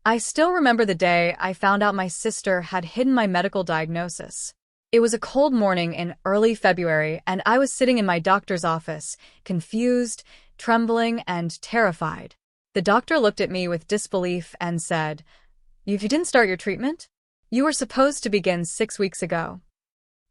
I still remember the day I found out my sister had hidden my medical diagnosis. It was a cold morning in early February, and I was sitting in my doctor's office, confused, trembling, and terrified. The doctor looked at me with disbelief and said, "You didn't start your treatment? You were supposed to begin 6 weeks ago."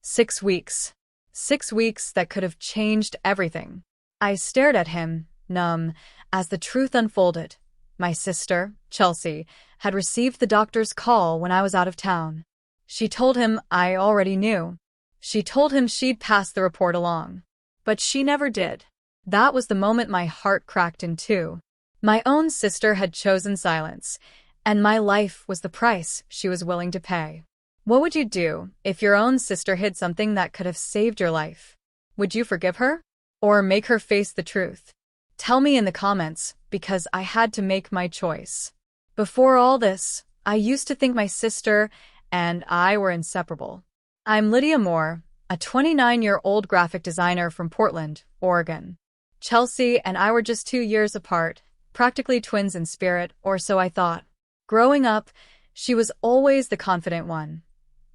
6 weeks. 6 weeks that could have changed everything. I stared at him, numb, as the truth unfolded. My sister, Chelsea, had received the doctor's call when I was out of town. She told him I already knew. She told him she'd pass the report along. But she never did. That was the moment my heart cracked in two. My own sister had chosen silence, and my life was the price she was willing to pay. What would you do if your own sister hid something that could have saved your life? Would you forgive her? Or make her face the truth? Tell me in the comments, because I had to make my choice. Before all this, I used to think my sister and I were inseparable. I'm Lydia Moore, a 29-year-old graphic designer from Portland, Oregon. Chelsea and I were just 2 years apart, practically twins in spirit, or so I thought. Growing up, she was always the confident one.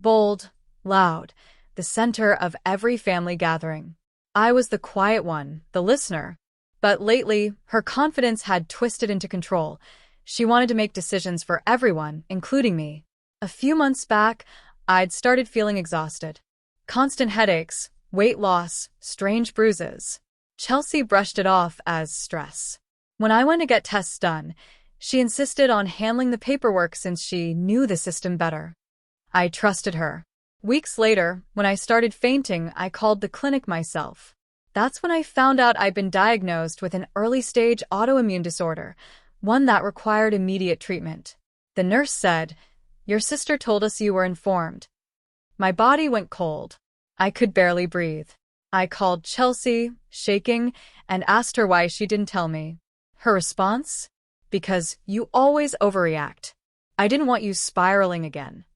Bold, loud, the center of every family gathering. I was the quiet one, the listener. But lately, her confidence had twisted into control. She wanted to make decisions for everyone, including me. A few months back, I'd started feeling exhausted. Constant headaches, weight loss, strange bruises. Chelsea brushed it off as stress. When I went to get tests done, she insisted on handling the paperwork since she knew the system better. I trusted her. Weeks later, when I started fainting, I called the clinic myself. That's when I found out I'd been diagnosed with an early-stage autoimmune disorder, one that required immediate treatment. The nurse said, "Your sister told us you were informed." My body went cold. I could barely breathe. I called Chelsea, shaking, and asked her why she didn't tell me. Her response? "Because you always overreact. I didn't want you spiraling again."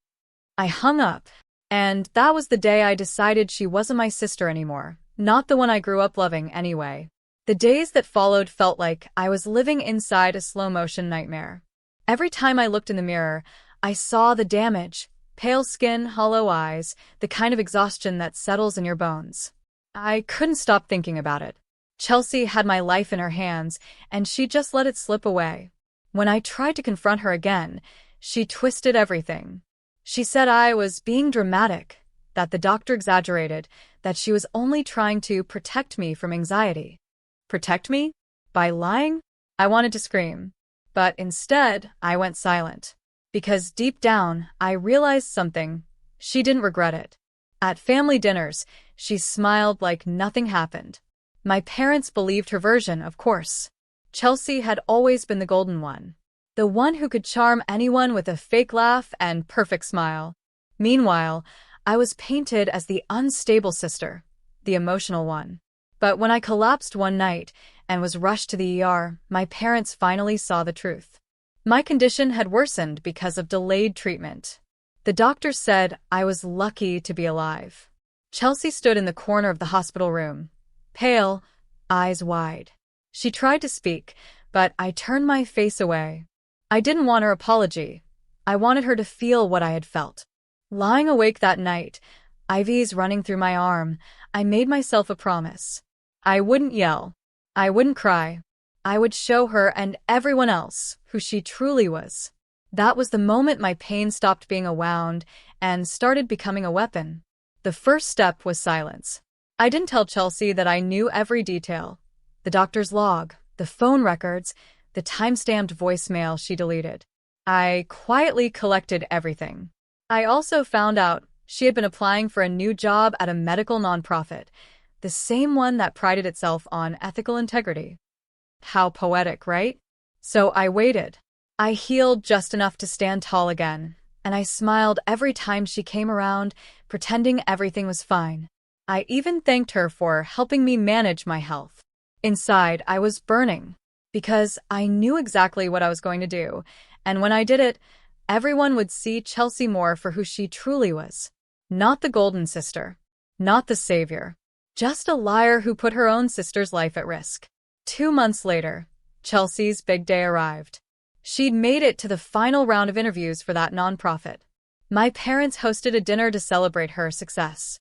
I hung up, and that was the day I decided she wasn't my sister anymore. Not the one I grew up loving anyway. The days that followed felt like I was living inside a slow-motion nightmare. Every time I looked in the mirror, I saw the damage, pale skin, hollow eyes, the kind of exhaustion that settles in your bones. I couldn't stop thinking about it. Chelsea had my life in her hands, and she just let it slip away. When I tried to confront her again, she twisted everything. She said I was being dramatic, that the doctor exaggerated, that she was only trying to protect me from anxiety. Protect me? By lying? I wanted to scream. But instead, I went silent. Because deep down, I realized something. She didn't regret it. At family dinners, she smiled like nothing happened. My parents believed her version, of course. Chelsea had always been the golden one. The one who could charm anyone with a fake laugh and perfect smile. Meanwhile, I was painted as the unstable sister, the emotional one. But when I collapsed one night and was rushed to the ER, my parents finally saw the truth. My condition had worsened because of delayed treatment. The doctor said I was lucky to be alive. Chelsea stood in the corner of the hospital room, pale, eyes wide. She tried to speak, but I turned my face away. I didn't want her apology. I wanted her to feel what I had felt. Lying awake that night, IVs running through my arm, I made myself a promise. I wouldn't yell. I wouldn't cry. I would show her and everyone else who she truly was. That was the moment my pain stopped being a wound and started becoming a weapon. The first step was silence. I didn't tell Chelsea that I knew every detail. The doctor's log, the phone records, the time-stamped voicemail she deleted. I quietly collected everything. I also found out she had been applying for a new job at a medical nonprofit, the same one that prided itself on ethical integrity. How poetic, right? So I waited. I healed just enough to stand tall again, and I smiled every time she came around, pretending everything was fine. I even thanked her for helping me manage my health. Inside, I was burning, because I knew exactly what I was going to do, and when I did it, everyone would see Chelsea Moore for who she truly was. Not the golden sister. Not the savior. Just a liar who put her own sister's life at risk. 2 months later, Chelsea's big day arrived. She'd made it to the final round of interviews for that nonprofit. My parents hosted a dinner to celebrate her success.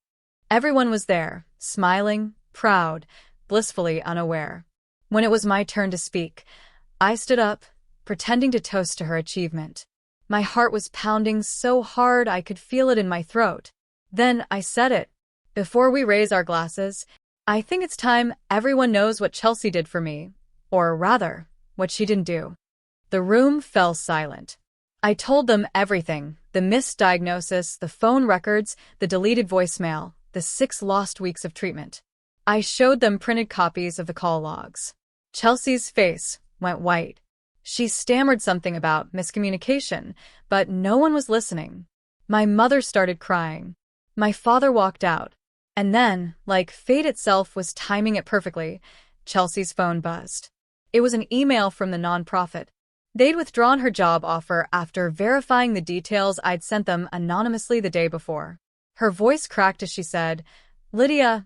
Everyone was there, smiling, proud, blissfully unaware. When it was my turn to speak, I stood up, pretending to toast to her achievement. My heart was pounding so hard I could feel it in my throat. Then I said it. Before we raise our glasses, I think it's time everyone knows what Chelsea did for me. Or rather, what she didn't do. The room fell silent. I told them everything, the misdiagnosis, the phone records, the deleted voicemail, the 6 lost weeks of treatment. I showed them printed copies of the call logs. Chelsea's face went white. She stammered something about miscommunication, but no one was listening. My mother started crying. My father walked out. And then, like fate itself was timing it perfectly, Chelsea's phone buzzed. It was an email from the nonprofit. They'd withdrawn her job offer after verifying the details I'd sent them anonymously the day before. Her voice cracked as she said, "Lydia,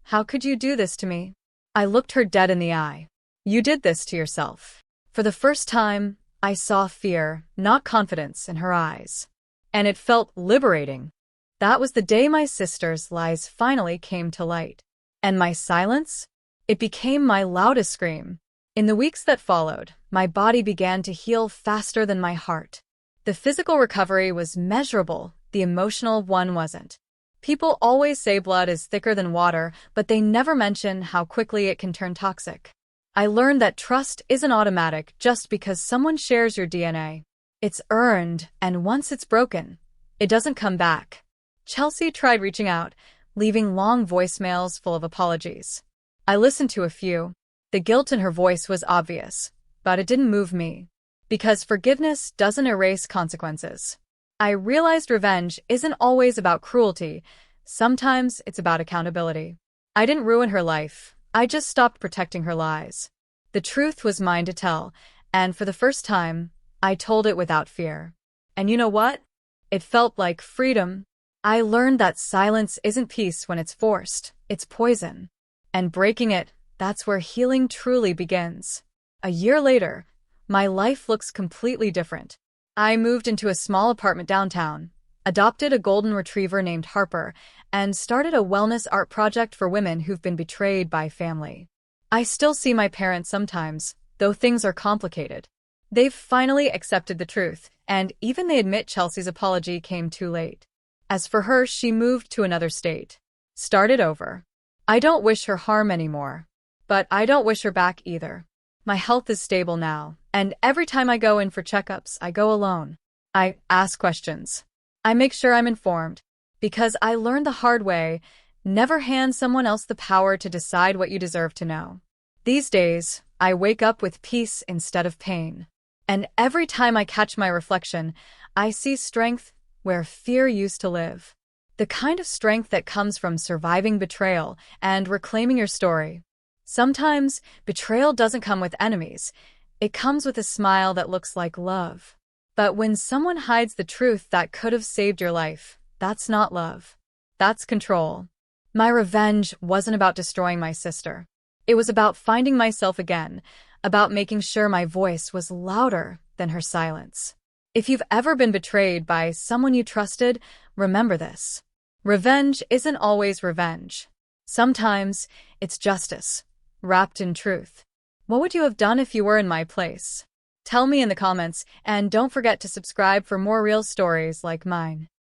how could you do this to me?" I looked her dead in the eye. "You did this to yourself." For the first time, I saw fear, not confidence, in her eyes. And it felt liberating. That was the day my sister's lies finally came to light. And my silence? It became my loudest scream. In the weeks that followed, my body began to heal faster than my heart. The physical recovery was measurable, the emotional one wasn't. People always say blood is thicker than water, but they never mention how quickly it can turn toxic. I learned that trust isn't automatic just because someone shares your DNA. It's earned, and once it's broken, it doesn't come back. Chelsea tried reaching out, leaving long voicemails full of apologies. I listened to a few. The guilt in her voice was obvious, but it didn't move me. Because forgiveness doesn't erase consequences. I realized revenge isn't always about cruelty. Sometimes it's about accountability. I didn't ruin her life. I just stopped protecting her lies. The truth was mine to tell, and for the first time, I told it without fear. And you know what? It felt like freedom. I learned that silence isn't peace when it's forced, it's poison. And breaking it, that's where healing truly begins. A year later, my life looks completely different. I moved into a small apartment downtown, adopted a golden retriever named Harper, and started a wellness art project for women who've been betrayed by family. I still see my parents sometimes, though things are complicated. They've finally accepted the truth, and even they admit Chelsea's apology came too late. As for her, she moved to another state. Started over. I don't wish her harm anymore. But I don't wish her back either. My health is stable now, and every time I go in for checkups, I go alone. I ask questions. I make sure I'm informed. Because I learned the hard way, never hand someone else the power to decide what you deserve to know. These days, I wake up with peace instead of pain. And every time I catch my reflection, I see strength where fear used to live. The kind of strength that comes from surviving betrayal and reclaiming your story. Sometimes, betrayal doesn't come with enemies. It comes with a smile that looks like love. But when someone hides the truth that could have saved your life, that's not love. That's control. My revenge wasn't about destroying my sister. It was about finding myself again, about making sure my voice was louder than her silence. If you've ever been betrayed by someone you trusted, remember this. Revenge isn't always revenge. Sometimes, it's justice, wrapped in truth. What would you have done if you were in my place? Tell me in the comments, and don't forget to subscribe for more real stories like mine.